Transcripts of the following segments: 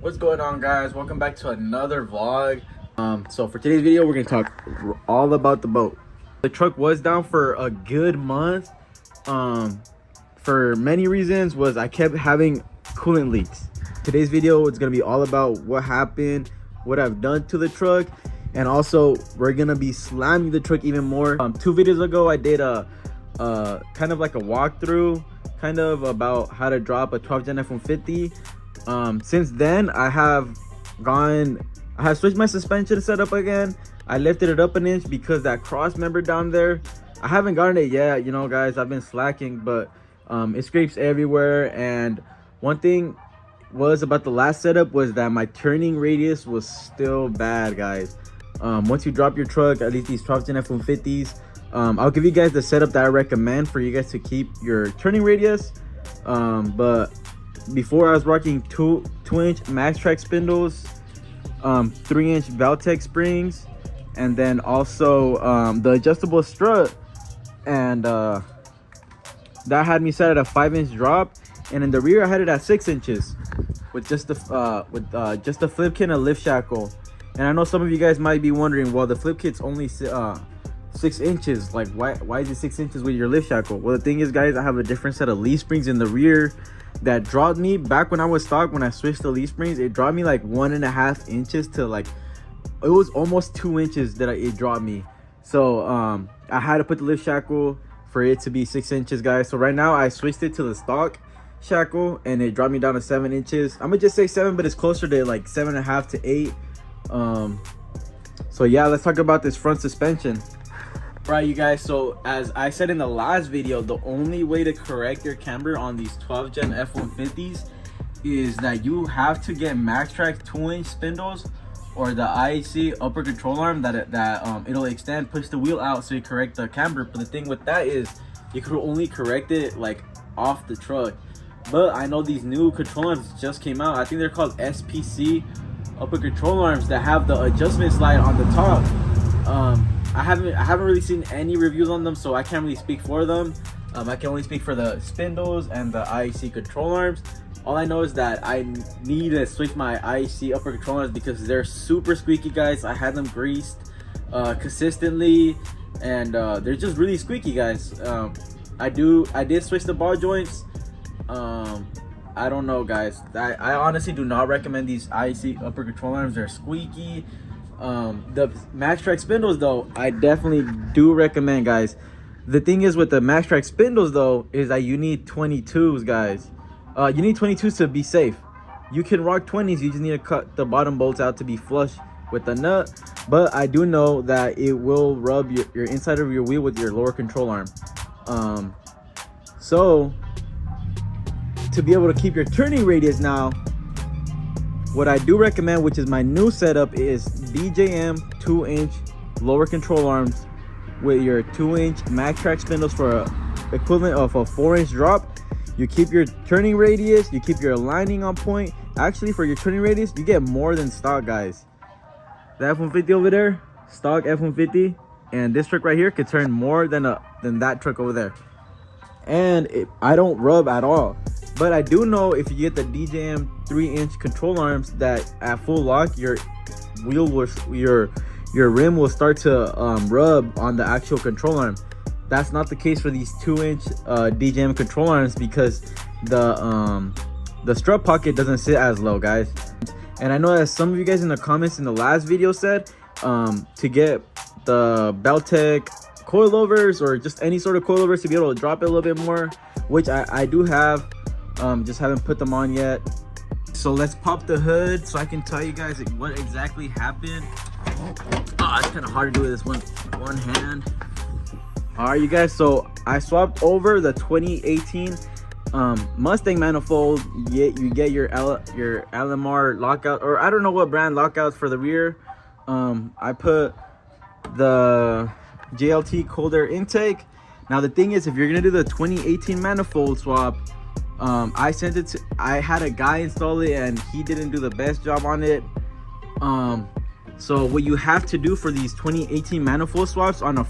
What's going on, guys? Welcome back to another vlog. So for today's video, we're gonna talk all about the boat. The truck was down for a good month. For many reasons was I kept having coolant leaks. Today's video is gonna be all about what happened, what I've done to the truck, and also we're gonna be slamming the truck even more. 2 videos ago, I did a kind of like a walkthrough, kind of about how to drop a 12 Gen F150. Since then I have switched my suspension setup again. I lifted it up an inch because that cross member down there, I haven't gotten it yet. You know, guys, I've been slacking, but it scrapes everywhere. And one thing was about the last setup was that my turning radius was still bad, guys. Once you drop your truck, at least these 12 Gen F150s, I'll give you guys the setup that I recommend for you guys to keep your turning radius. But before, I was rocking 2-inch max track spindles, 3-inch Valtech springs, and then also the adjustable strut, and that had me set at a 5-inch drop. And in the rear I had it at 6 inches with just the flip kit and a lift shackle. And I know some of you guys might be wondering, well, the flip kit's only 6 inches, like why is it 6 inches with your lift shackle? Well, the thing is, guys, I have a different set of leaf springs in the rear that dropped me back when I was stock. When I switched the leaf springs, it dropped me like 1.5 inches to, like, it was almost 2 inches that it dropped me. So I had to put the lift shackle for it to be 6 inches, guys. So right now I switched it to the stock shackle and it dropped me down to 7 inches. I'm gonna just say 7, but it's closer to like 7.5 to 8. So yeah, let's talk about this front suspension. Right, you guys, so as I said in the last video, the only way to correct your camber on these 12 Gen F150s is that you have to get MaxTrax 2-inch spindles or the IHC upper control arm that it'll extend, push the wheel out so you correct the camber. But the thing with that is you could only correct it like off the truck. But I know these new control arms just came out. I think they're called SPC upper control arms that have the adjustment slide on the top. I haven't really seen any reviews on them, so I can't really speak for them. I can only speak for the spindles and the IEC control arms. All I know is that I need to switch my IEC upper control arms because they're super squeaky, guys. I had them greased consistently, and they're just really squeaky, guys. I did switch the ball joints. I don't know, guys. I honestly do not recommend these IEC upper control arms. They're squeaky. The MaxTrax spindles, though, I definitely do recommend, guys. The thing is with the MaxTrax spindles, though, is that you need 22s, guys. You need 22s to be safe. You can rock 20s, you just need to cut the bottom bolts out to be flush with the nut. But I do know that it will rub your inside of your wheel with your lower control arm. So to be able to keep your turning radius now, what I do recommend, which is my new setup, is BJM 2-inch lower control arms with your 2-inch MaxTrax spindles for a equivalent of a 4-inch drop. You keep your turning radius, you keep your aligning on point. Actually, for your turning radius, you get more than stock, guys. The F150 over there, stock F150, and this truck right here could turn more than that truck over there. And I don't rub at all. But I do know if you get the DJM 3-inch control arms, that at full lock your wheel will, your rim will start to rub on the actual control arm. That's not the case for these 2-inch DJM control arms because the strut pocket doesn't sit as low, guys. And I know that some of you guys in the comments in the last video said to get the Valtech coilovers or just any sort of coilovers to be able to drop it a little bit more, which I do have. Just haven't put them on yet. So let's pop the hood so I can tell you guys what exactly happened. Oh, it's kind of hard to do with this one hand. All right, you guys, so I swapped over the 2018 Mustang manifold. You get your LMR lockout, or I don't know what brand lockouts for the rear. I put the JLT cold air intake. Now the thing is, if you're gonna do the 2018 manifold swap, I had a guy install it and he didn't do the best job on it. So what you have to do for these 2018 manifold swaps on a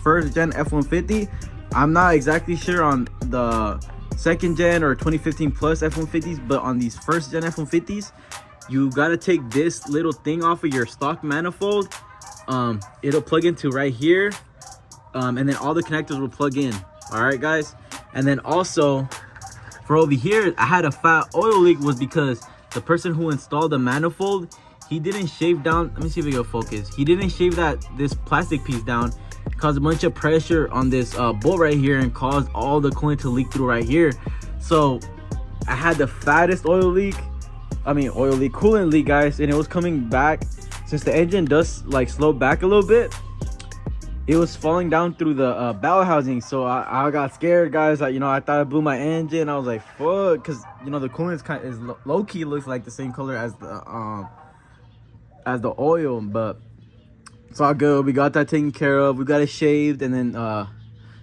first gen F150, I'm not exactly sure on the second gen or 2015 plus F150s, but on these first gen F150s, you gotta take this little thing off of your stock manifold. It'll plug into right here, and then all the connectors will plug in. All right, guys. And then also for over here, I had a fat oil leak, was because the person who installed the manifold, he didn't shave down. Let me see if we can focus. He didn't shave this plastic piece down, caused a bunch of pressure on this bolt right here, and caused all the coolant to leak through right here. So I had the fattest coolant leak, guys, and it was coming back. Since the engine does like slow back a little bit, it was falling down through the bell housing. So I got scared, guys. I thought I blew my engine. I was like, fuck, because the coolant is low-key looks like the same color as the oil, but it's all good. We got that taken care of. We got it shaved and then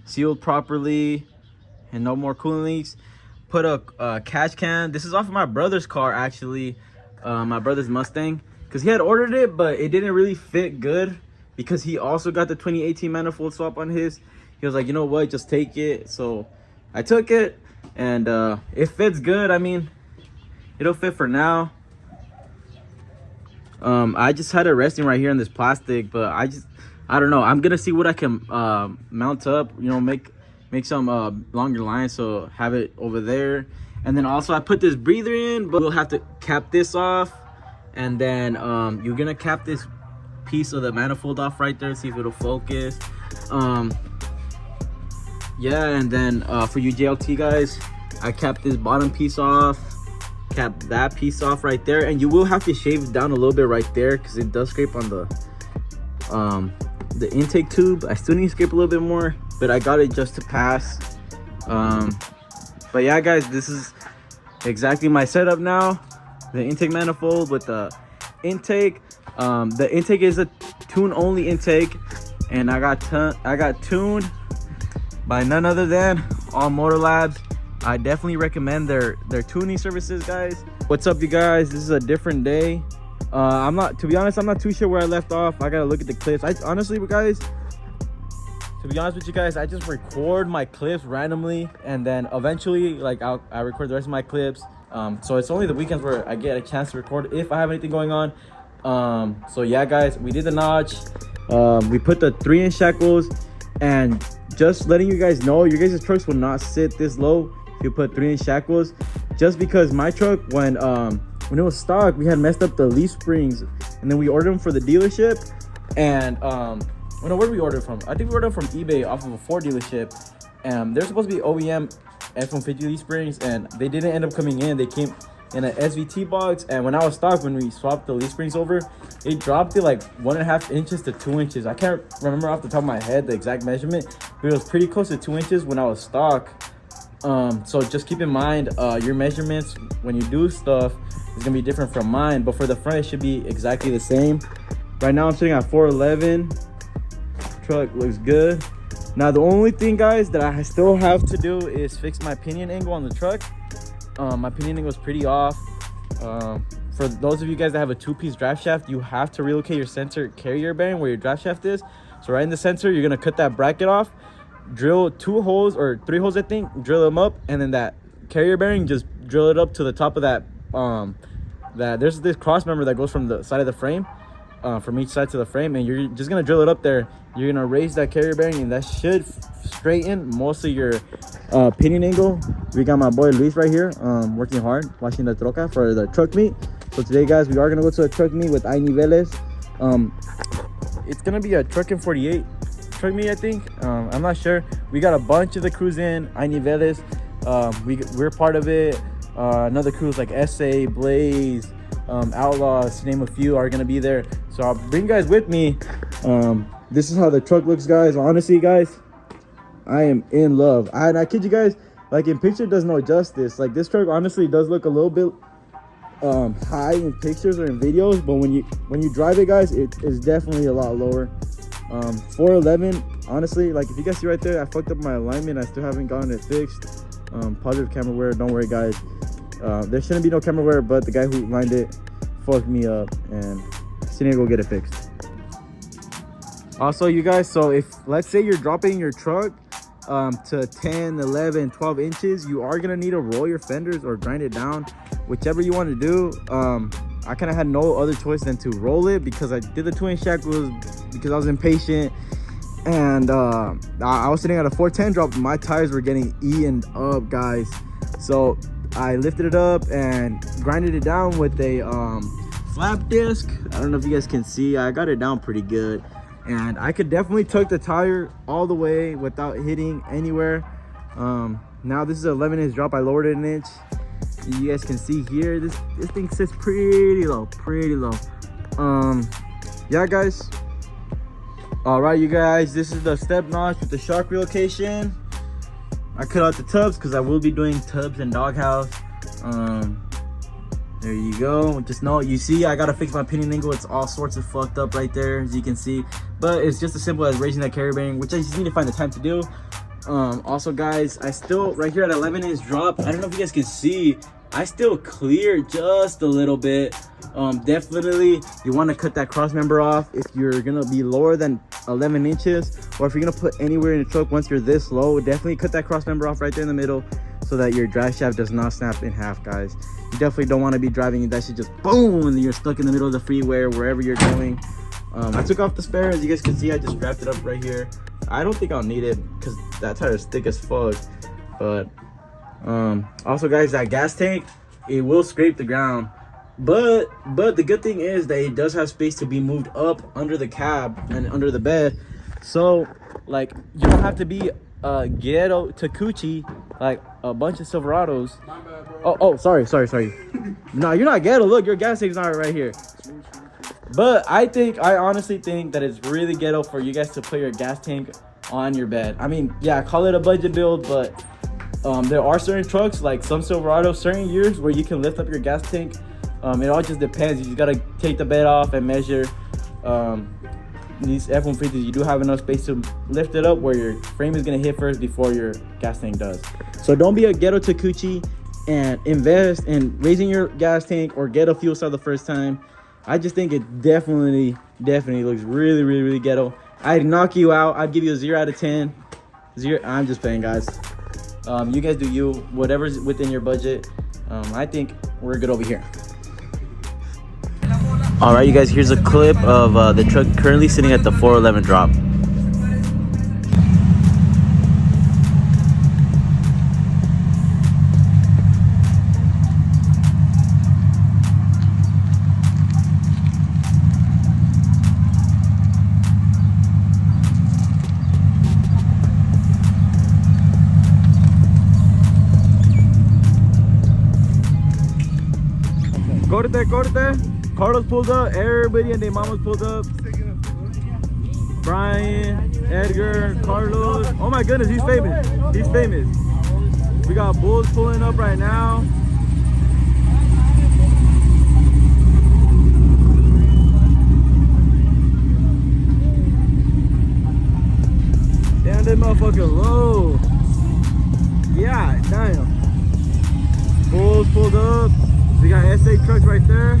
sealed properly, and no more coolant leaks. Put a catch can. This is off of my brother's car, actually, my brother's Mustang, because he had ordered it, but it didn't really fit good, because he also got the 2018 manifold swap on his. He was like, you know what, just take it. So I took it, and it fits good. I mean, it'll fit for now. I just had it resting right here in this plastic, but I don't know. I'm gonna see what I can mount up, make some longer lines, so have it over there. And then also I put this breather in, but we'll have to cap this off, and then you're gonna cap this piece of the manifold off right there, see if it'll focus. Yeah, and then for you JLT guys, I capped this bottom piece off, cap that piece off right there, and you will have to shave it down a little bit right there, because it does scrape on the intake tube. I still need to scrape a little bit more, but I got it just to pass. But yeah, guys, this is exactly my setup now. The intake manifold with the intake. The intake is a tune only intake, and I got tuned by none other than All Motor Labs. I definitely recommend their tuning services, guys. What's up, you guys? This is a different day. To be honest, I'm not too sure where I left off. I gotta look at the clips. Honestly, guys, to be honest with you guys, I just record my clips randomly, and then eventually, like, I record the rest of my clips. So it's only the weekends where I get a chance to record if I have anything going on. So yeah, guys, we did the notch. We put the 3-inch shackles, and just letting you guys know, your guys' trucks will not sit this low if you put 3-inch shackles, just because my truck, when it was stock, we had messed up the leaf springs, and then we ordered them for the dealership. And where did we order from? I think we ordered from eBay off of a Ford dealership, and they're supposed to be OEM F150 leaf springs, and they didn't end up coming in. They came in an SVT box, and when I was stock, when we swapped the leaf springs over, it dropped it like 1.5 inches to 2 inches. I can't remember off the top of my head the exact measurement, but it was pretty close to 2 inches when I was stock. So just keep in mind, your measurements when you do stuff is gonna be different from mine, but for the front it should be exactly the same. Right now I'm sitting at 411. Truck looks good. Now the only thing, guys, that I still have to do is fix my pinion angle on the truck. My pinion angle was pretty off. For those of you guys that have a 2-piece draft shaft, you have to relocate your center carrier bearing where your draft shaft is. So right in the center, you're gonna cut that bracket off, drill 2 holes or 3 holes, I think, drill them up, and then that carrier bearing, just drill it up to the top of that. There's this cross member that goes from the side of the frame, from each side to the frame, and you're just gonna drill it up there. You're gonna raise that carrier bearing, and that should straighten most of your pinion angle. We got my boy Luis right here, working hard, watching the troca for the truck meet. So today, guys, we are gonna go to a truck meet with Niveles. It's gonna be a Truckin48 truck meet, I think. I'm not sure. We got a bunch of the crews in Niveles. We're part of it. Another crews like SA, Blaze, Outlaws, to name a few, are gonna be there. So I'll bring you guys with me. This is how the truck looks, guys. Honestly, guys, I am in love. I kid you guys, like, in picture does no justice. Like, this truck honestly does look a little bit high in pictures or in videos, but when you drive it, guys, it is definitely a lot lower. 411, honestly, like, if you guys see right there, I fucked up my alignment. I still haven't gotten it fixed. Positive camera wear, don't worry, guys. There shouldn't be no camera wear, but the guy who lined it fucked me up, and I still need to go get it fixed. Also, you guys, so if, let's say you're dropping your truck to 10, 11, 12 inches, you are gonna need to roll your fenders or grind it down, whichever you want to do. I kind of had no other choice than to roll it because I did the twin shackles because I was impatient. And I was sitting at a 410 drop. My tires were getting eaten up, guys. So I lifted it up and grinded it down with a flap disc. I don't know if you guys can see. I got it down pretty good. And I could definitely tuck the tire all the way without hitting anywhere. Now this is an 11-inch drop. I lowered it an inch. You guys can see here, this thing sits pretty low, yeah, guys. All right, you guys, this is the step notch with the shock relocation. I cut out the tubs because I will be doing tubs and doghouse. There you go. Just know, you see, I gotta fix my pinion angle. It's all sorts of fucked up right there, as you can see. But it's just as simple as raising that carry bearing, which I just need to find the time to do. Also, guys, I still, right here at 11-inch drop, I don't know if you guys can see, I still clear just a little bit. Definitely, you want to cut that cross member off if you're gonna be lower than 11 inches, or if you're gonna put anywhere in the truck once you're this low. Definitely cut that cross member off right there in the middle so that your drive shaft does not snap in half, guys. You definitely don't want to be driving that shit just boom and you're stuck in the middle of the freeway or wherever you're going. I took off the spare, as you guys can see. I just wrapped it up right here. I don't think I'll need it because that tire is thick as fuck. But also, guys, that gas tank, it will scrape the ground, but the good thing is that it does have space to be moved up under the cab and under the bed. So like, you don't have to be ghetto to coochie like a bunch of Silverados. Oh, sorry. No, you're not ghetto. Look, your gas tank's not right here. But I honestly think that it's really ghetto for you guys to put your gas tank on your bed. I mean, yeah, call it a budget build, but there are certain trucks, like some Silverado, certain years where you can lift up your gas tank. It all just depends. You just gotta take the bed off and measure. These F150s, you do have enough space to lift it up where your frame is gonna hit first before your gas tank does. So don't be a ghetto takuchi and invest in raising your gas tank or get a fuel cell the first time. I just think it definitely looks really ghetto. I'd knock you out. I'd give you a 0 out of 10. 0. I'm just playing, guys. You guys do you, whatever's within your budget. I think we're good over here. All right, you guys, here's a clip of the truck currently sitting at the 411 drop. Corte. Carlos pulled up. Everybody and their mamas pulled up. Brian, Edgar, Carlos. Oh my goodness, he's famous. We got Bulls pulling up right now. Damn, that motherfucker low. Yeah, damn. Bulls pulled up. We got SA trucks right there.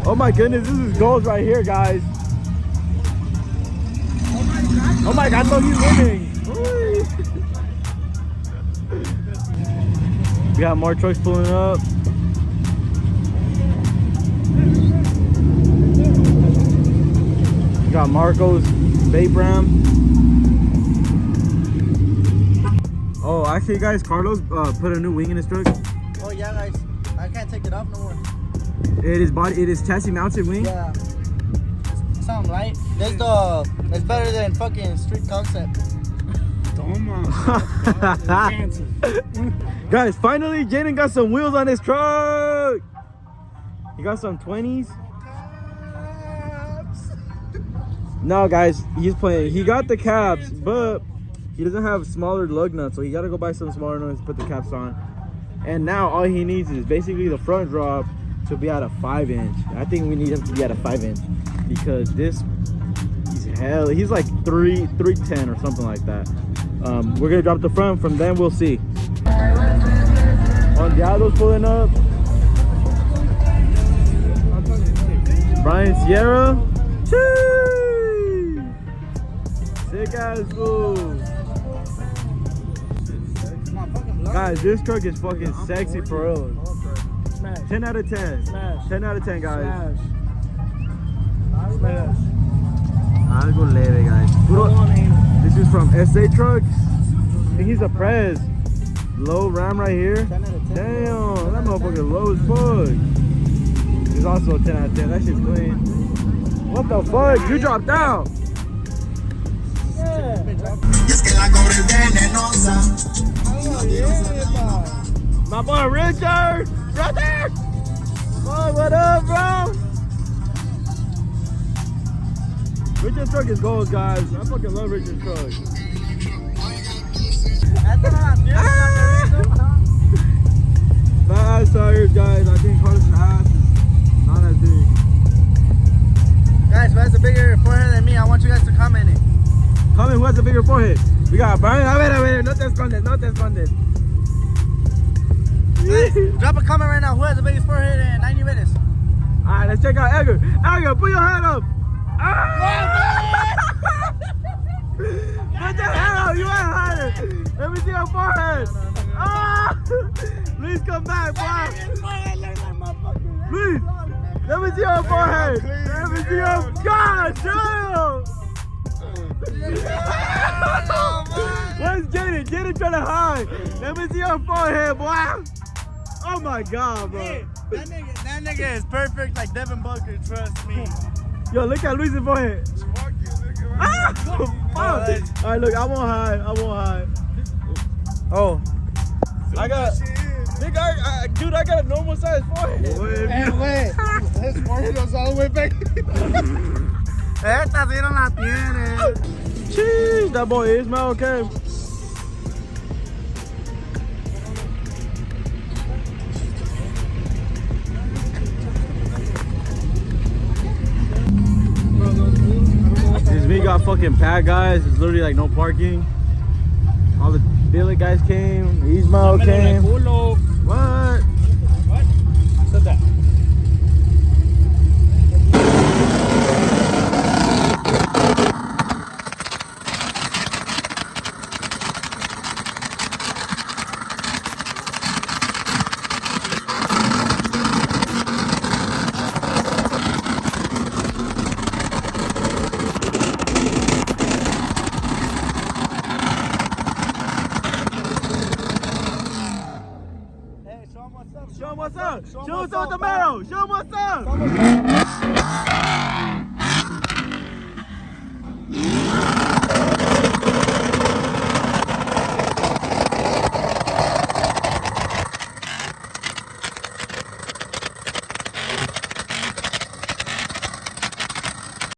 Oh my goodness, this is gold right here, guys. Oh my god, I thought he's winning. We got more trucks pulling up. We got Marco's vape ram. Oh, actually, guys, Carlos put a new wing in his truck. Oh yeah, guys, I can't take it off no more. It is chassis mounted wing. Yeah, it's something light. It's better than fucking street concept. Guys, finally, Jaden got some wheels on his truck. He got some 20s. No, guys, he's playing. He got the caps, but he doesn't have smaller lug nuts, so he got to go buy some smaller nuts to put the caps on. And now all he needs is basically the front drop to be at a 5-inch. I think we need him to be at a 5-inch because he's like 310 or something like that. We're gonna drop the front. From then we'll see. Ondeado's pulling up. Brian Sierra. Choo! Sick ass fool. Guys, this truck is fucking sexy for real. Smash. 10 out of 10. Smash. 10 out of 10, guys. Smash. Smash. Algo leve, guys. Go on, anal. This is from SA Trucks. I think he's a Prez. Low ram right here. 10 out of 10. Damn, that motherfucker low as fuck. It's also a 10 out of 10. That shit's clean. What the fuck? You dropped out. Yeah. My boy Richard, brother. Boy, what up, bro? Richard's truck is gold, guys. I fucking love Richard's truck. Fat ass tires, guys. I think Carlos' ass is not as big. Guys, who has a bigger forehead than me? I want you guys to comment it. Comment who has a bigger forehead. We got Brian. A ver, no te escondes, no te escondes. Guys, drop a comment right now. Who has the biggest forehead in 90 minutes? Alright, let's check out Edgar. Edgar, put your hand up. Put that hand up, you ain't hiding. Let me see your forehead. Please come back, boy. Please, let me see your forehead. Let me see your, God damn. Where's Jaden? Jaden trying to hide. Let me see your forehead, boy. Oh my God, bro. Hey, that nigga is perfect like Devin Booker, trust me. Yo, look at Luis's forehead. Alright, look, I won't hide. Oh. I got, nigga, dude, I got a normal size forehead. Wait. His forehead goes all the way back. Esta sí no la tiene. Jeez, that boy Ismail, okay. This we got fucking packed, guys. It's literally like no parking. All the Billy guys came. Ismail came. What? What? I said that. Show him what's up. Show him what's up with the marrow. Show him what's up.